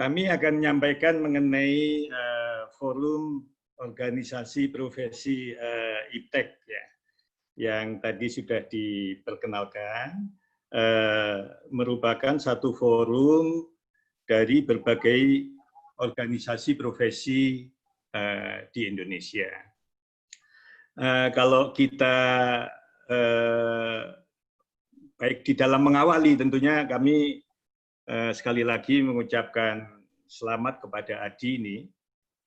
Kami akan menyampaikan mengenai forum organisasi profesi IPTEK ya, yang tadi sudah diperkenalkan, merupakan satu forum dari berbagai organisasi profesi di Indonesia. Kalau kita baik di dalam mengawali, tentunya kami sekali lagi mengucapkan selamat kepada Adi ini.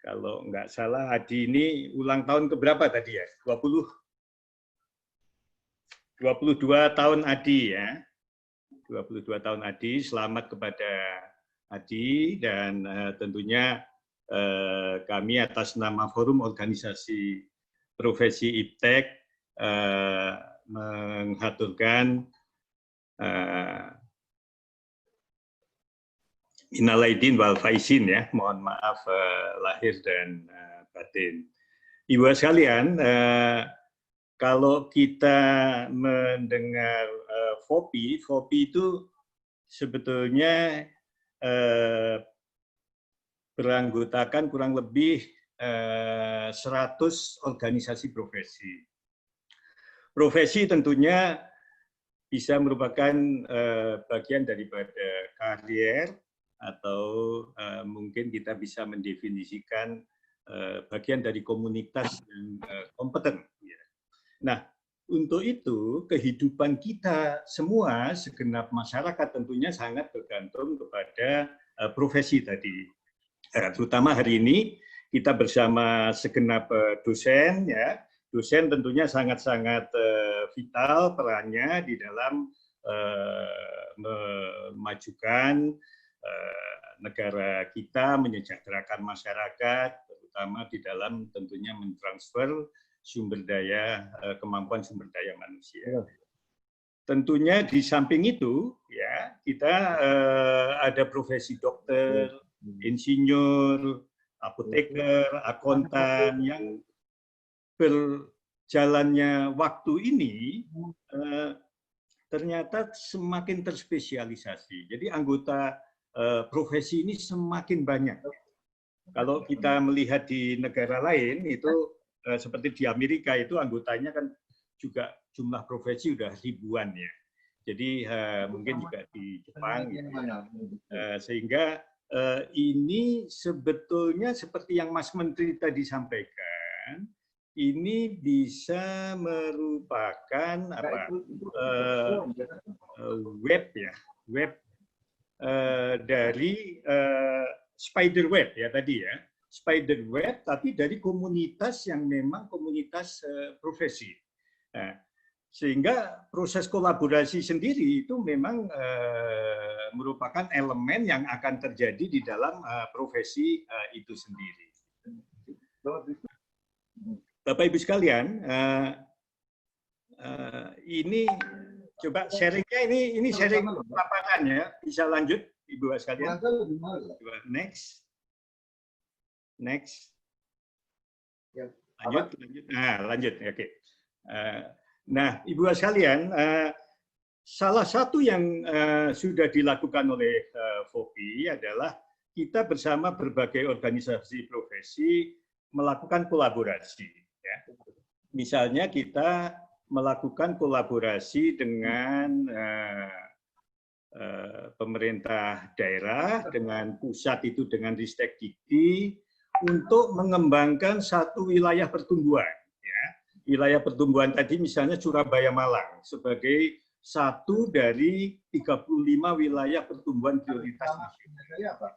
Kalau nggak salah Adi ini ulang tahun keberapa tadi ya? 22 tahun Adi ya. 22 tahun Adi, selamat kepada Adi, dan tentunya kami atas nama Forum Organisasi Profesi IPTEK menghaturkan minal aidin wal faizin ya, mohon maaf lahir dan batin. Ibu sekalian, kalau kita mendengar FOPI itu sebetulnya beranggotakan kurang lebih 100 organisasi profesi. Profesi tentunya bisa merupakan bagian daripada karier, atau mungkin kita bisa mendefinisikan bagian dari komunitas yang kompeten. Nah, untuk itu kehidupan kita semua, segenap masyarakat tentunya sangat bergantung kepada profesi tadi. Terutama hari ini kita bersama segenap dosen, ya. Dosen tentunya sangat-sangat vital perannya di dalam memajukan negara kita, menyejahterakan masyarakat, terutama di dalam tentunya mentransfer sumber daya, kemampuan sumber daya manusia. Tentunya di samping itu, ya, kita ada profesi dokter, insinyur, apoteker, akuntan, yang berjalannya waktu ini ternyata semakin terspesialisasi. Jadi anggota profesi ini semakin banyak. Kalau kita melihat di negara lain itu seperti di Amerika itu anggotanya kan juga jumlah profesi udah ribuan ya. Jadi mungkin juga di Jepang ya. Sehingga ini sebetulnya seperti yang Mas Menteri tadi sampaikan, ini bisa merupakan web ya, web dari spider web ya tadi ya, spider web tapi dari komunitas yang memang komunitas profesi. Nah, sehingga proses kolaborasi sendiri itu memang merupakan elemen yang akan terjadi di dalam profesi itu sendiri. Bapak Ibu sekalian, ini coba sharingnya, ini sharing paparan ya, bisa lanjut Ibu sekalian. Next. Lanjut. Nah, lanjut. Oke. Nah, Ibu sekalian, salah satu yang sudah dilakukan oleh FOPI adalah kita bersama berbagai organisasi profesi melakukan kolaborasi. Ya. Misalnya kita melakukan kolaborasi dengan pemerintah daerah, dengan pusat itu dengan Ristek Dikti, untuk mengembangkan satu wilayah pertumbuhan. Ya. Wilayah pertumbuhan tadi misalnya Surabaya Malang sebagai satu dari 35 wilayah pertumbuhan prioritas nasional.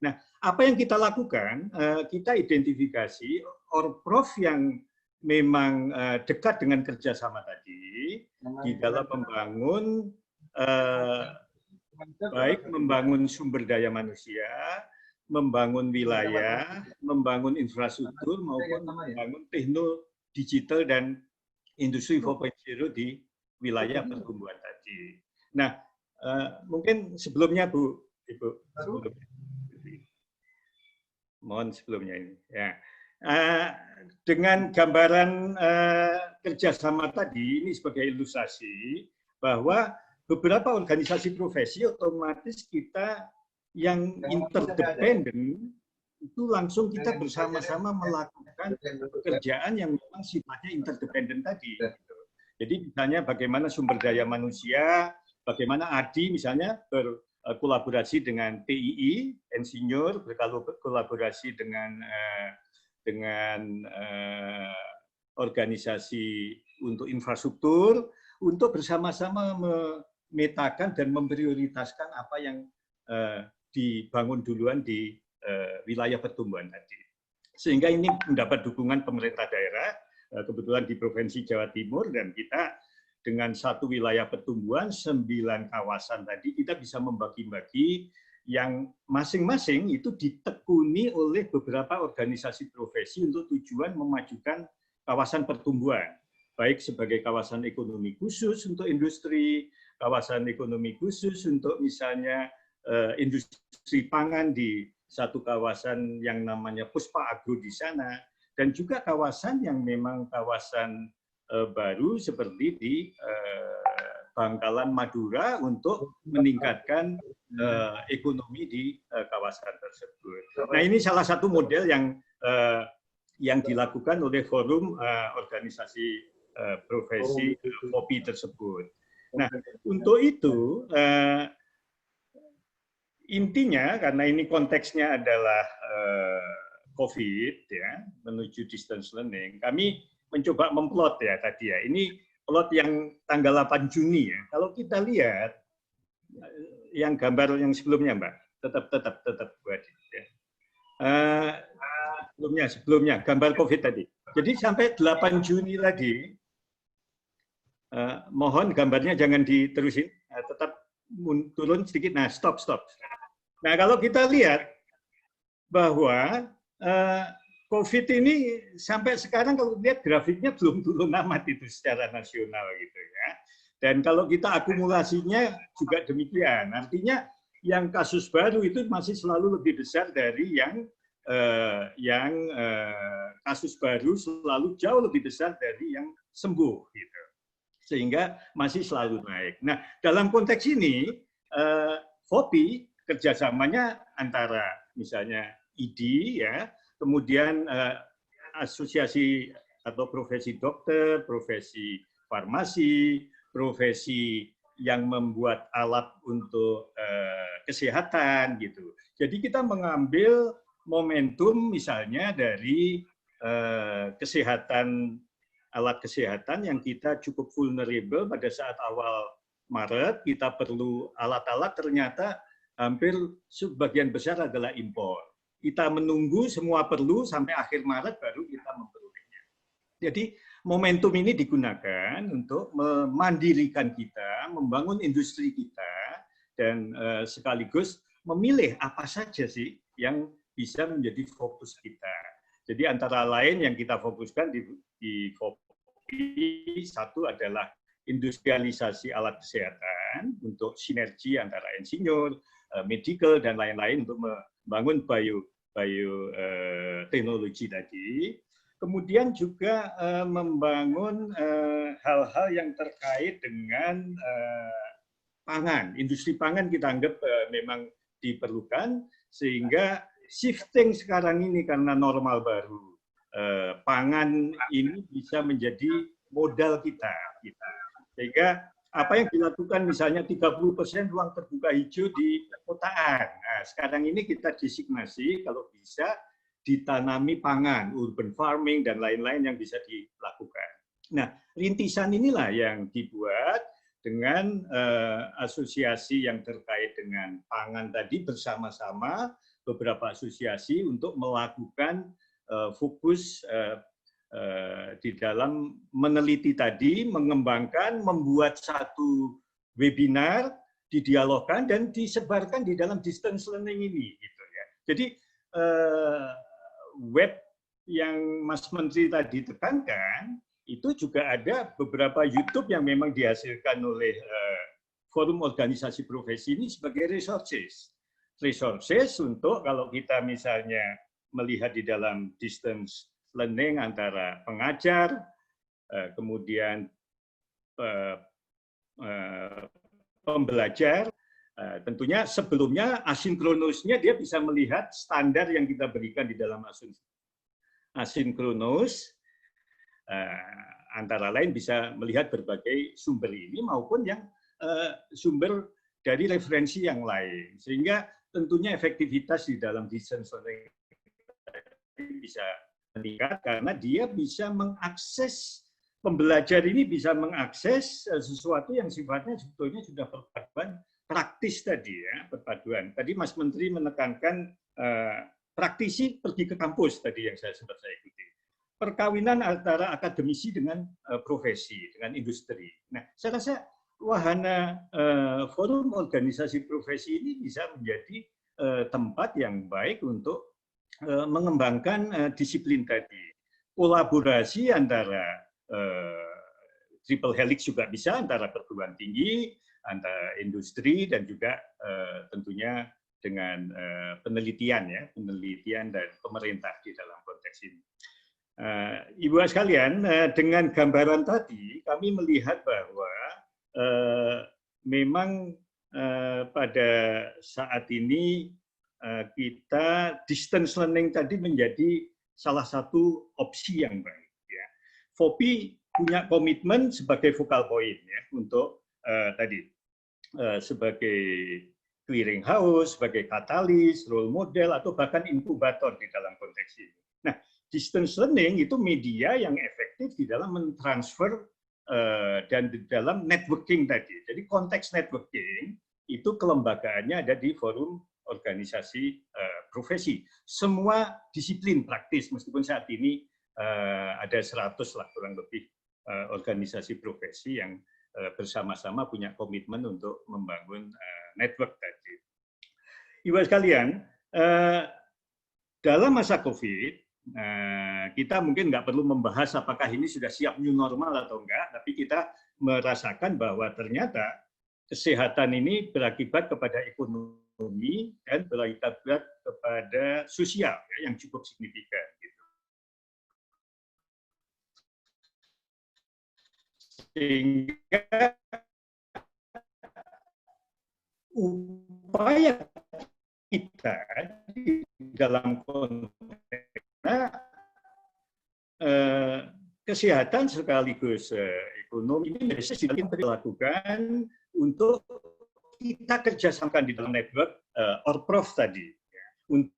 Nah, apa yang kita lakukan? Kita identifikasi orprov yang memang dekat dengan kerjasama tadi di dalam membangun baik membangun sumber daya manusia, membangun wilayah, membangun infrastruktur maupun membangun teknologi digital dan industri 4.0 di wilayah pertumbuhan tadi. Nah, mungkin sebelumnya Bu, Ibu, mohon sebelumnya ini. Ya. Dengan gambaran kerjasama tadi, ini sebagai ilustrasi bahwa beberapa organisasi profesi otomatis kita yang interdependen itu langsung kita bersama-sama melakukan pekerjaan yang memang sifatnya interdependen tadi. Jadi misalnya bagaimana sumber daya manusia, bagaimana ADI misalnya berkolaborasi dengan TII, Insinyur, berkolaborasi dengan organisasi untuk infrastruktur, untuk bersama-sama memetakan dan memprioritaskan apa yang dibangun duluan di wilayah pertumbuhan tadi. Sehingga ini mendapat dukungan pemerintah daerah, kebetulan di Provinsi Jawa Timur, dan kita dengan satu wilayah pertumbuhan, 9 kawasan tadi, kita bisa membagi-bagi yang masing-masing itu ditekuni oleh beberapa organisasi profesi untuk tujuan memajukan kawasan pertumbuhan, baik sebagai kawasan ekonomi khusus untuk industri, kawasan ekonomi khusus untuk misalnya industri pangan di satu kawasan yang namanya Puspa Agro di sana, dan juga kawasan yang memang kawasan baru seperti di Bangkalan Madura untuk meningkatkan ekonomi di kawasan tersebut. Nah, ini salah satu model yang dilakukan oleh forum organisasi profesi FOPI tersebut. Nah, untuk itu intinya karena ini konteksnya adalah COVID ya, menuju distance learning, kami mencoba memplot ya tadi ya. Ini plot yang tanggal 8 Juni ya. Kalau kita lihat yang gambar yang sebelumnya, Mbak, tetap buat ya. Sebelumnya gambar COVID tadi. Jadi sampai 8 Juni tadi, mohon gambarnya jangan diterusin, tetap turun sedikit. Nah, stop. Nah, kalau kita lihat bahwa COVID ini sampai sekarang kalau lihat grafiknya belum turun amat itu secara nasional gitu ya. Dan kalau kita akumulasinya juga demikian. Artinya yang kasus baru itu masih selalu lebih besar dari yang kasus baru selalu jauh lebih besar dari yang sembuh gitu. Sehingga masih selalu naik. Nah, dalam konteks ini FOPI kerjasamanya antara misalnya ID ya, kemudian asosiasi atau profesi dokter, profesi farmasi, profesi yang membuat alat untuk kesehatan gitu. Jadi kita mengambil momentum misalnya dari kesehatan, alat kesehatan yang kita cukup vulnerable pada saat awal Maret, kita perlu alat-alat, ternyata hampir sebagian besar adalah impor. Kita menunggu semua perlu sampai akhir Maret baru kita memperolehnya. Jadi momentum ini digunakan untuk memandirikan kita, membangun industri kita, dan sekaligus memilih apa saja sih yang bisa menjadi fokus kita. Jadi antara lain yang kita fokuskan di FOPI, satu adalah industrialisasi alat kesehatan untuk sinergi antara insinyur, medical, dan lain-lain untuk membangun bioteknologi tadi. Kemudian juga membangun hal-hal yang terkait dengan pangan. Industri pangan kita anggap memang diperlukan, sehingga shifting sekarang ini karena normal baru, pangan ini bisa menjadi modal kita. Sehingga apa yang dilakukan misalnya 30% ruang terbuka hijau di perkotaan. Nah, sekarang ini kita designasi kalau bisa ditanami pangan, urban farming, dan lain-lain yang bisa dilakukan. Nah, rintisan inilah yang dibuat dengan asosiasi yang terkait dengan pangan tadi bersama-sama beberapa asosiasi untuk melakukan fokus di dalam meneliti tadi, mengembangkan, membuat satu webinar, didialogkan dan disebarkan di dalam distance learning ini, gitu ya. Jadi web yang Mas Menteri tadi tekankan itu juga ada beberapa YouTube yang memang dihasilkan oleh forum organisasi profesi ini sebagai resources untuk kalau kita misalnya melihat di dalam distance learning antara pengajar, kemudian pembelajar, Tentunya sebelumnya asinkronusnya dia bisa melihat standar yang kita berikan di dalam asinkronus, antara lain bisa melihat berbagai sumber ini maupun yang sumber dari referensi yang lain, sehingga tentunya efektivitas di dalam distance learning bisa meningkat karena dia bisa mengakses, pembelajar ini bisa mengakses sesuatu yang sifatnya sebetulnya sudah perpaduan praktis tadi ya, perpaduan. Tadi Mas Menteri menekankan praktisi pergi ke kampus tadi yang sempat saya ikuti. Perkawinan antara akademisi dengan profesi, dengan industri. Nah, saya rasa wahana forum organisasi profesi ini bisa menjadi tempat yang baik untuk mengembangkan disiplin tadi. Kolaborasi antara triple helix juga bisa, antara perguruan tinggi, antara industri, dan juga tentunya dengan penelitian ya, penelitian dan pemerintah di dalam konteks ini. Ibu sekalian, dengan gambaran tadi kami melihat bahwa memang pada saat ini kita distance learning tadi menjadi salah satu opsi yang baik. Ya. FOPI punya komitmen sebagai focal point ya untuk tadi sebagai clearing house, sebagai katalis, role model atau bahkan inkubator di dalam konteks ini. Nah, distance learning itu media yang efektif di dalam mentransfer dan di dalam networking tadi. Jadi konteks networking itu kelembagaannya ada di forum organisasi profesi. Semua disiplin praktis, meskipun saat ini ada 100 lah kurang lebih organisasi profesi yang bersama-sama punya komitmen untuk membangun network tadi. Ibu sekalian, dalam masa COVID, kita mungkin nggak perlu membahas apakah ini sudah siap new normal atau enggak, tapi kita merasakan bahwa ternyata kesehatan ini berakibat kepada ekonomi dan berakibat kepada sosial ya, yang cukup signifikan. Gitu. Sehingga upaya kita di dalam konteks kesehatan sekaligus ekonomi ini yang dilakukan untuk kita kerjasamakan di dalam network ORPROF tadi ya, untuk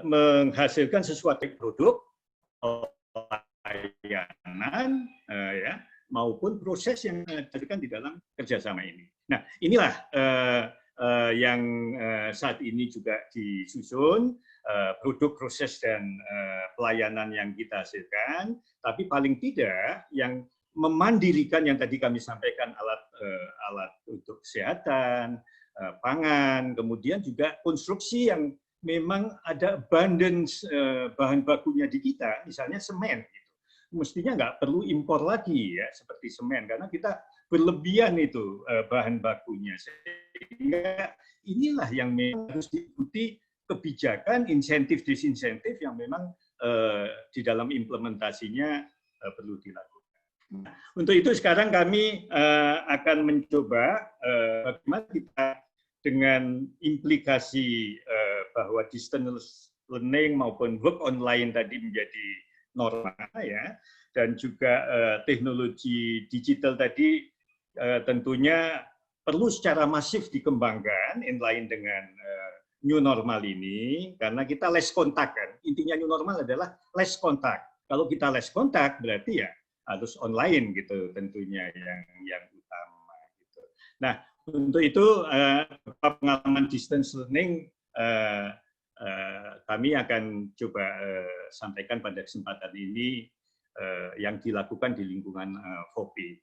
menghasilkan sesuatu produk layanan ya maupun proses yang dilakukan di dalam kerjasama ini. Nah, inilah yang saat ini juga disusun, produk, proses, dan pelayanan yang kita hasilkan, tapi paling tidak yang memandirikan yang tadi kami sampaikan, alat untuk kesehatan, pangan, kemudian juga konstruksi yang memang ada abundance bahan bakunya di kita, misalnya semen. Mestinya nggak perlu impor lagi ya seperti semen karena kita berlebihan itu bahan bakunya, sehingga inilah yang harus diikuti kebijakan insentif disinsentif yang memang di dalam implementasinya perlu dilakukan. Nah, untuk itu sekarang kami akan mencoba bagaimana kita dengan implikasi bahwa distance learning maupun work online tadi menjadi norma ya, dan juga teknologi digital tadi tentunya perlu secara masif dikembangkan inline dengan new normal ini, karena kita less kontak kan, intinya new normal adalah less kontak. Kalau kita less kontak berarti ya harus online gitu tentunya yang utama gitu. Nah, untuk itu pengalaman distance learning kami akan coba sampaikan pada kesempatan ini yang dilakukan di lingkungan FOPI.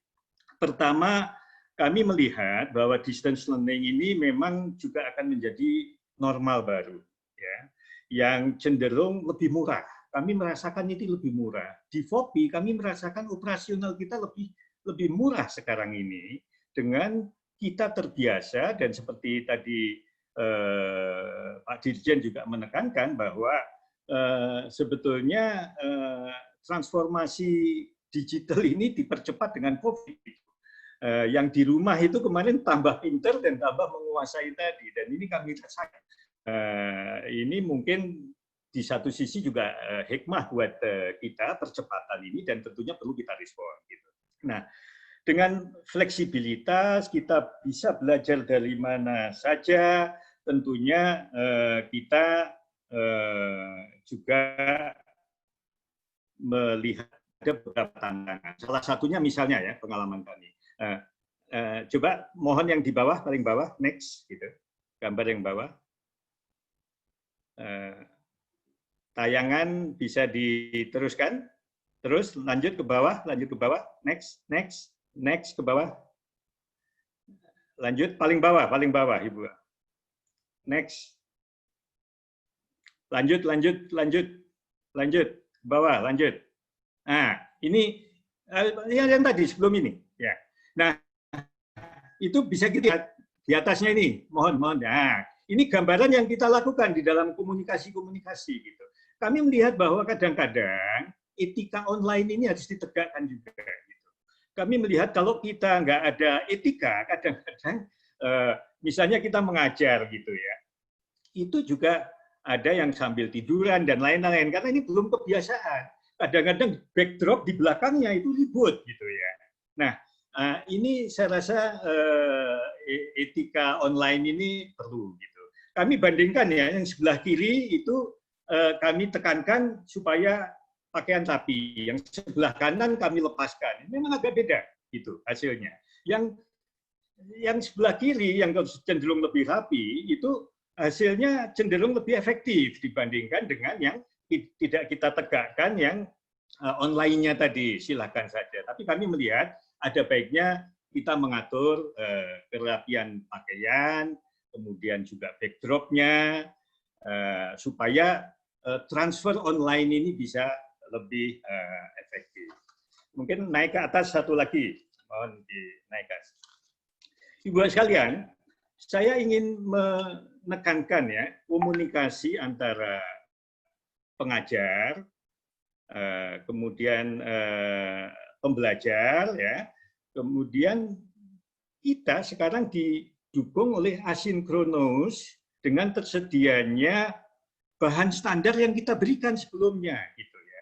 Pertama, kami melihat bahwa distance learning ini memang juga akan menjadi normal baru, ya, yang cenderung lebih murah. Kami merasakan ini lebih murah. Di FOPI kami merasakan operasional kita lebih murah sekarang ini dengan kita terbiasa, dan seperti tadi Pak Dirjen juga menekankan bahwa sebetulnya transformasi digital ini dipercepat dengan COVID. Yang di rumah itu kemarin tambah pinter dan tambah menguasai tadi, dan ini kami rasakan. Ini mungkin di satu sisi juga hikmah buat kita percepatan ini, dan tentunya perlu kita respon. Gitu. Nah, dengan fleksibilitas kita bisa belajar dari mana saja. Tentunya kita juga melihat ada beberapa tantangan. Salah satunya misalnya ya pengalaman kami. Coba mohon yang di bawah, paling bawah, next, gitu. Gambar yang bawah. Tayangan bisa diteruskan. Terus lanjut ke bawah, next, ke bawah. Lanjut, paling bawah, Ibu. Next. Lanjut, bawah, lanjut. Nah, ini yang tadi sebelum ini, ya. Nah, itu bisa kita lihat di atasnya ini, mohon. Nah, ini gambaran yang kita lakukan di dalam komunikasi gitu. Kami melihat bahwa kadang-kadang etika online ini harus ditegakkan juga. Gitu. Kami melihat kalau kita nggak ada etika, kadang-kadang misalnya kita mengajar gitu ya, itu juga ada yang sambil tiduran dan lain-lain, karena ini belum kebiasaan. Kadang-kadang backdrop di belakangnya itu ribut gitu ya. Nah, ini saya rasa etika online ini perlu gitu. Kami bandingkan ya, yang sebelah kiri itu kami tekankan supaya pakaian rapi, yang sebelah kanan kami lepaskan. Ini memang agak beda gitu hasilnya. Yang sebelah kiri yang cenderung lebih rapi itu hasilnya cenderung lebih efektif dibandingkan dengan yang tidak kita tegakkan yang online-nya tadi. Silakan saja. Tapi kami melihat ada baiknya kita mengatur kerapian pakaian, kemudian juga backdrop-nya, supaya transfer online ini bisa lebih efektif. Mungkin naik ke atas satu lagi, mohon dinaikkan. Ibu sekalian, saya ingin menekankan ya komunikasi antara pengajar, kemudian pembelajar, ya, kemudian kita sekarang didukung oleh asinkronus dengan tersedianya bahan standar yang kita berikan sebelumnya, gitu ya.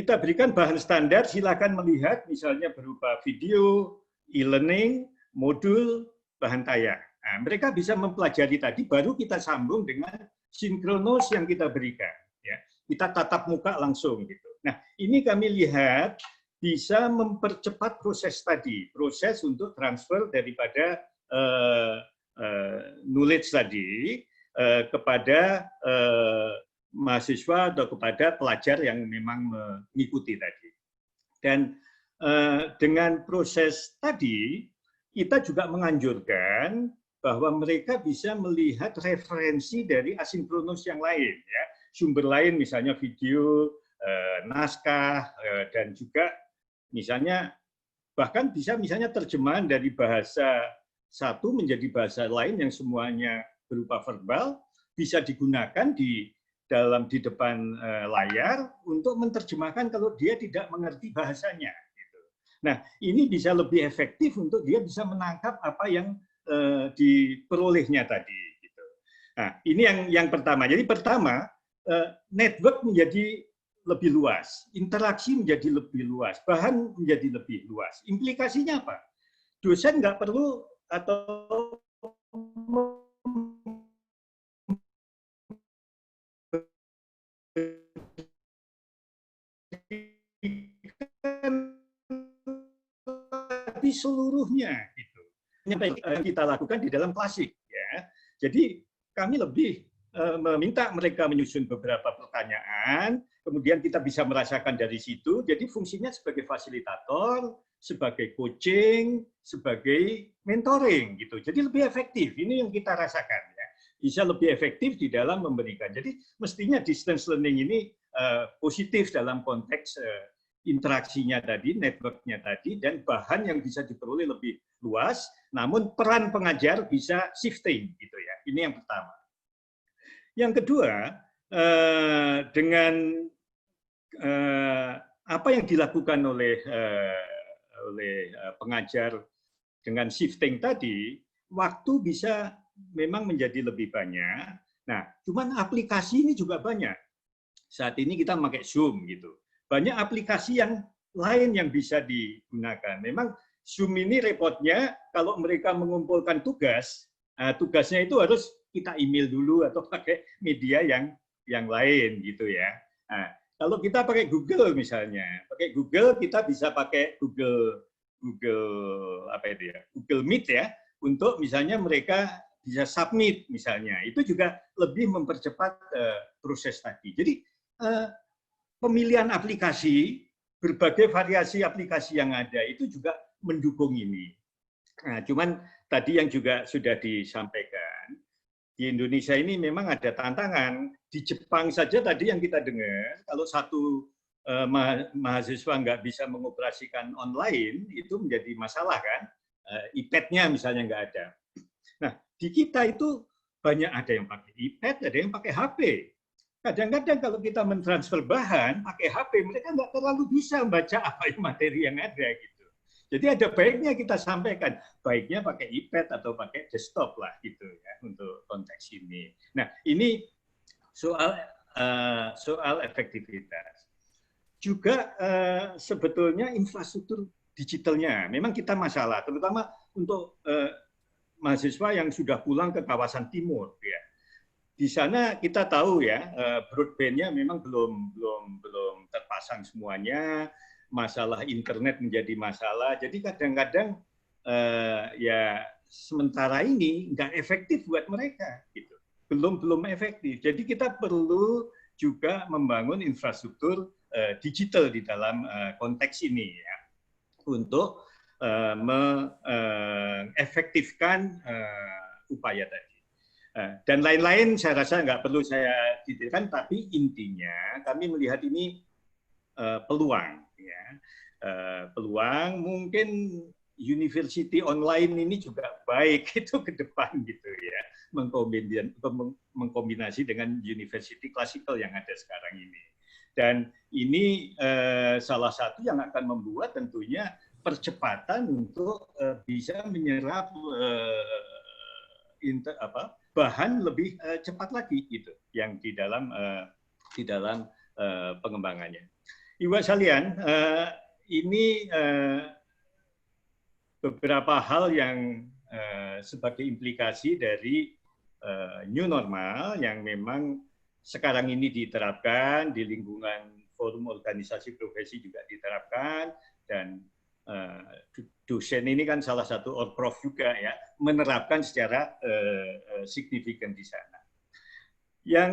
Kita berikan bahan standar, silakan melihat, misalnya berupa video, e-learning, modul, bahan tayang. Nah, mereka bisa mempelajari tadi, baru kita sambung dengan sinkronus yang kita berikan. Ya. Kita tatap muka langsung gitu. Nah, ini kami lihat bisa mempercepat proses tadi, proses untuk transfer daripada knowledge tadi kepada mahasiswa atau kepada pelajar yang memang mengikuti tadi. Dan dengan proses tadi, kita juga menganjurkan bahwa mereka bisa melihat referensi dari asinkronus yang lain, ya, sumber lain, misalnya video, naskah, dan juga misalnya bahkan bisa misalnya terjemahan dari bahasa satu menjadi bahasa lain yang semuanya berupa verbal, bisa digunakan di depan layar untuk menerjemahkan kalau dia tidak mengerti bahasanya. Gitu. Nah, ini bisa lebih efektif untuk dia bisa menangkap apa yang diperolehnya tadi. Gitu. Nah, ini yang pertama. Jadi pertama, network menjadi lebih luas, interaksi menjadi lebih luas, bahan menjadi lebih luas. Implikasinya apa? Dosen nggak perlu atau seluruhnya gitu. Yang kita lakukan di dalam klasik ya. Jadi kami lebih meminta mereka menyusun beberapa pertanyaan, kemudian kita bisa merasakan dari situ. Jadi fungsinya sebagai fasilitator, sebagai coaching, sebagai mentoring gitu. Jadi lebih efektif. Ini yang kita rasakan ya. Bisa lebih efektif di dalam memberikan. Jadi mestinya distance learning ini positif dalam konteks interaksinya tadi, networknya tadi, dan bahan yang bisa diperoleh lebih luas. Namun peran pengajar bisa shifting gitu ya. Ini yang pertama. Yang kedua, dengan apa yang dilakukan oleh pengajar dengan shifting tadi, waktu bisa memang menjadi lebih banyak. Nah, cuman aplikasi ini juga banyak. Saat ini kita pakai Zoom gitu. Banyak aplikasi yang lain yang bisa digunakan. Memang Zoom ini repotnya kalau mereka mengumpulkan tugas, tugasnya itu harus kita email dulu atau pakai media yang lain gitu ya. Nah, kalau kita pakai Google misalnya, pakai Google kita bisa pakai Google apa itu ya, Google Meet ya, untuk misalnya mereka bisa submit misalnya. Itu juga lebih mempercepat proses tadi. Jadi pemilihan aplikasi, berbagai variasi aplikasi yang ada itu juga mendukung ini. Nah, cuman tadi yang juga sudah disampaikan, di Indonesia ini memang ada tantangan. Di Jepang saja tadi yang kita dengar, kalau satu mahasiswa nggak bisa mengoperasikan online, itu menjadi masalah kan. iPad-nya misalnya nggak ada. Nah, di kita itu banyak ada yang pakai iPad, ada yang pakai HP. Kadang-kadang kalau kita mentransfer bahan pakai HP, mereka nggak terlalu bisa membaca apa yang materi yang ada gitu. Jadi ada baiknya kita sampaikan, baiknya pakai iPad atau pakai desktop lah gitu ya untuk konteks ini. Nah ini soal efektivitas. Juga sebetulnya infrastruktur digitalnya, memang kita masalah, terutama untuk mahasiswa yang sudah pulang ke kawasan timur ya. Di sana kita tahu ya broadband-nya memang belum terpasang semuanya, masalah internet menjadi masalah. Jadi kadang-kadang ya sementara ini nggak efektif buat mereka gitu. Belum efektif. Jadi kita perlu juga membangun infrastruktur digital di dalam konteks ini ya untuk mengefektifkan upaya tadi. Dan lain-lain saya rasa nggak perlu saya detailkan, tapi intinya kami melihat ini peluang, ya. Peluang mungkin university online ini juga baik itu ke depan gitu ya, mengkombinasi dengan university klasikal yang ada sekarang ini. Dan ini salah satu yang akan membuat tentunya percepatan untuk bisa menyerap bahan lebih cepat lagi gitu yang di dalam pengembangannya. Ibu sekalian, ini beberapa hal yang sebagai implikasi dari new normal yang memang sekarang ini diterapkan di lingkungan forum organisasi profesi juga diterapkan, dan dosen ini kan salah satu Orprof juga ya, menerapkan secara signifikan di sana. Yang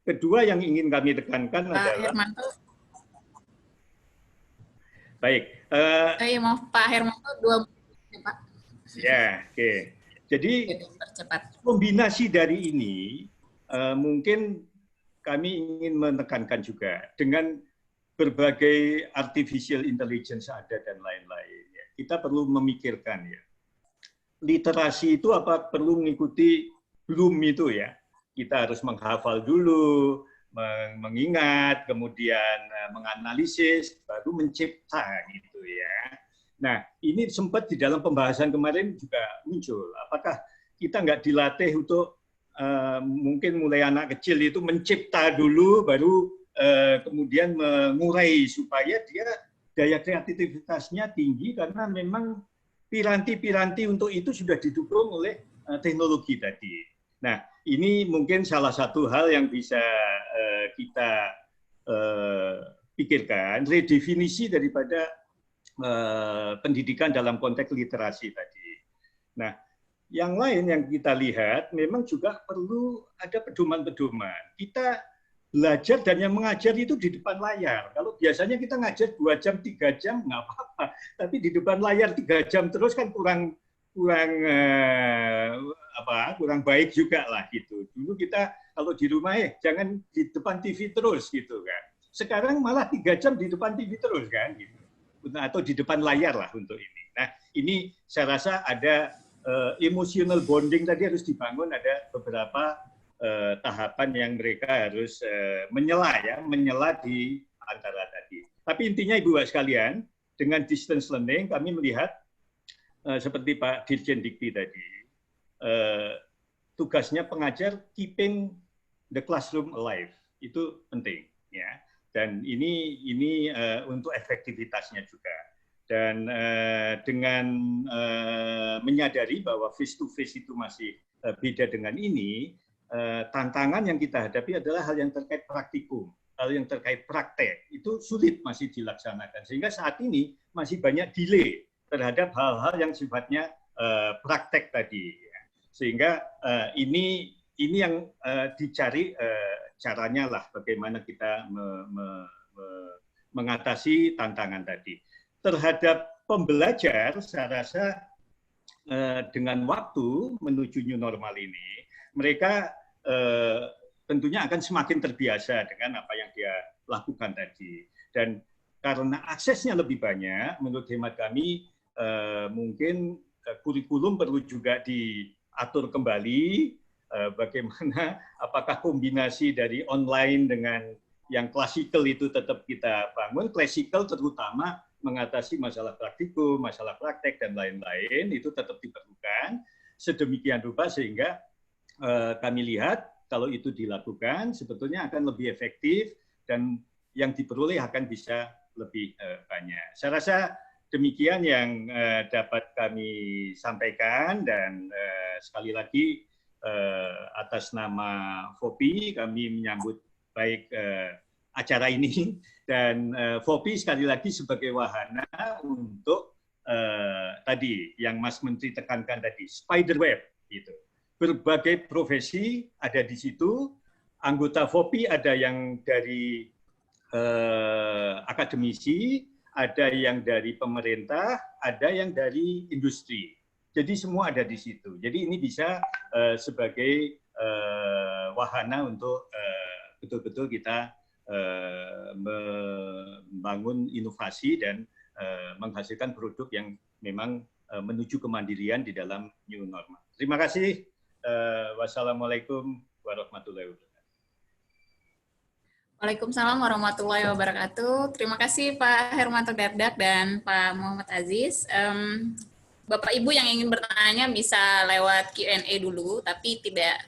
kedua yang ingin kami tekankan adalah Hermanto. Baik. Maaf Pak Hermanto, 2 menit ya Pak. Ya, oke. Jadi kombinasi dari ini mungkin kami ingin menekankan juga dengan berbagai artificial intelligence ada dan lain-lain. Ya. Kita perlu memikirkan ya. Literasi itu apa perlu mengikuti Bloom itu ya. Kita harus menghafal dulu, mengingat, kemudian menganalisis, baru mencipta gitu ya. Nah, ini sempat di dalam pembahasan kemarin juga muncul. Apakah kita nggak dilatih untuk mungkin mulai anak kecil itu mencipta dulu, baru kemudian mengurai supaya dia daya kreativitasnya tinggi, karena memang piranti-piranti untuk itu sudah didukung oleh teknologi tadi. Nah, ini mungkin salah satu hal yang bisa kita pikirkan, redefinisi daripada pendidikan dalam konteks literasi tadi. Nah, yang lain yang kita lihat memang juga perlu ada pedoman-pedoman. Kita belajar dan yang mengajar itu di depan layar. Kalau biasanya kita ngajar 2 jam, 3 jam, nggak apa-apa. Tapi di depan layar 3 jam terus kan kurang baik juga lah gitu. Dulu kita kalau di rumah jangan di depan TV terus gitu kan. Sekarang malah 3 jam di depan TV terus kan gitu. Atau di depan layar lah untuk ini. Nah, ini saya rasa ada emotional bonding tadi harus dibangun, ada beberapa tahapan yang mereka harus menyela di antara tadi. Tapi intinya Ibu sekalian, dengan distance learning kami melihat seperti Pak Dirjen Dikti tadi, tugasnya pengajar keeping the classroom alive itu penting, ya. Dan ini untuk efektivitasnya juga. Dan dengan menyadari bahwa face to face itu masih beda dengan ini, tantangan yang kita hadapi adalah hal yang terkait praktikum, hal yang terkait praktek itu sulit masih dilaksanakan, sehingga saat ini masih banyak delay terhadap hal-hal yang sifatnya praktek tadi, sehingga ini yang dicari caranya lah bagaimana kita mengatasi tantangan tadi. Terhadap pembelajar, saya rasa dengan waktu menuju new normal ini, mereka tentunya akan semakin terbiasa dengan apa yang dia lakukan tadi. Dan karena aksesnya lebih banyak, menurut hemat kami mungkin kurikulum perlu juga diatur kembali, bagaimana apakah kombinasi dari online dengan yang klasikal itu tetap kita bangun, klasikal terutama mengatasi masalah praktikum, masalah praktek, dan lain-lain, itu tetap diperlukan sedemikian rupa sehingga kami lihat kalau itu dilakukan sebetulnya akan lebih efektif dan yang diperoleh akan bisa lebih banyak. Saya rasa demikian yang dapat kami sampaikan, dan sekali lagi atas nama FOPI kami menyambut baik acara ini, dan FOPI sekali lagi sebagai wahana untuk tadi yang Mas Menteri tekankan tadi, spider web gitu. Berbagai profesi ada di situ, anggota FOPI ada yang dari akademisi, ada yang dari pemerintah, ada yang dari industri. Jadi semua ada di situ. Jadi ini bisa sebagai wahana untuk betul-betul kita membangun inovasi dan menghasilkan produk yang memang menuju kemandirian di dalam new normal. Terima kasih. Wassalamualaikum warahmatullahi wabarakatuh. Waalaikumsalam warahmatullahi wabarakatuh. Terima kasih Pak Hermanto Dardak dan Pak Muhammad Aziz. Bapak Ibu yang ingin bertanya bisa lewat Q&A dulu, tapi tidak